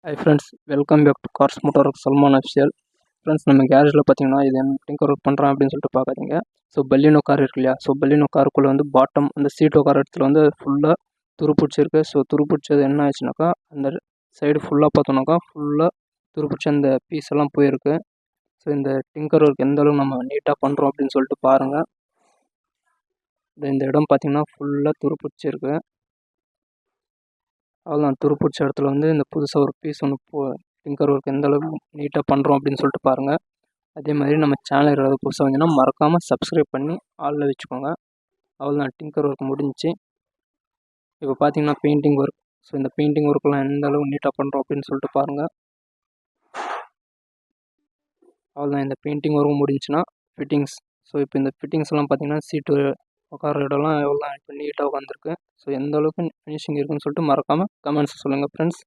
High friends, welcome back to cars motor Salman official. Friends, நம்ம கேரேஜில் பார்த்தீங்கன்னா இது டிங்கர் ஒர்க் பண்ணுறேன் அப்படின்னு சொல்லிட்டு பார்க்காதீங்க. ஸோ பல்லினோ கார் இருக்கு இல்லையா, ஸோ பல்லினோ காருக்குள்ளே வந்து பாட்டம் அந்த சீட் உட்கார இடத்துல வந்து ஃபுல்லாக துருப்பிடிச்சிருக்கு. ஸோ துருப்பிடிச்சது என்ன ஆச்சுனாக்கா, அந்த சைடு ஃபுல்லாக பார்த்தோன்னாக்கா ஃபுல்லாக துருப்பிடிச்ச அந்த பீஸ் எல்லாம் போயிருக்கு. ஸோ இந்த டிங்கர் ஒர்க் எந்த அளவுக்கு நம்ம நீட்டாக பண்ணுறோம் அப்படின்னு சொல்லிட்டு பாருங்கள். இந்த இடம் பார்த்தீங்கன்னா ஃபுல்லாக துருப்பிடிச்சிருக்கு. அவ்வளோதான், துருப்பிடிச்ச இடத்துல வந்து இந்த புதுசாக ஒரு பீஸ் ஒன்று டிங்கர் ஒர்க் எந்த அளவுக்கு நீட்டாக பண்ணுறோம் அப்படின்னு சொல்லிட்டு பாருங்கள். அதே மாதிரி நம்ம சேனல் ஏதாவது புதுசாக வந்தீங்கன்னா மறக்காமல் சப்ஸ்கிரைப் பண்ணி ஆளில் வச்சுக்கோங்க. அவ்வளோதான், டிங்கர் ஒர்க் முடிஞ்சிச்சு. இப்போ பார்த்தீங்கன்னா பெயிண்டிங் ஒர்க். ஸோ இந்த பெயிண்டிங் ஒர்க்கெலாம் எந்த அளவுக்கு நீட்டாக பண்ணுறோம் அப்படின்னு சொல்லிட்டு பாருங்கள். அவ்வளோதான், இந்த பெயிண்டிங் ஒர்க்கும் முடிஞ்சுன்னா ஃபிட்டிங்ஸ். ஸோ இப்போ இந்த ஃபிட்டிங்ஸ்லாம் பார்த்தீங்கன்னா சீட்டு உட்கார இடம்லாம் எவ்வளோ இப்போ நீட்டாக உட்காந்துருக்கு. ஸோ எந்த அளவுக்கு ஃபினிஷிங் இருக்குன்னு சொல்லிட்டு மறக்காமல் கமெண்ட்ஸ் சொல்லுங்கள் ஃப்ரெண்ட்ஸ்.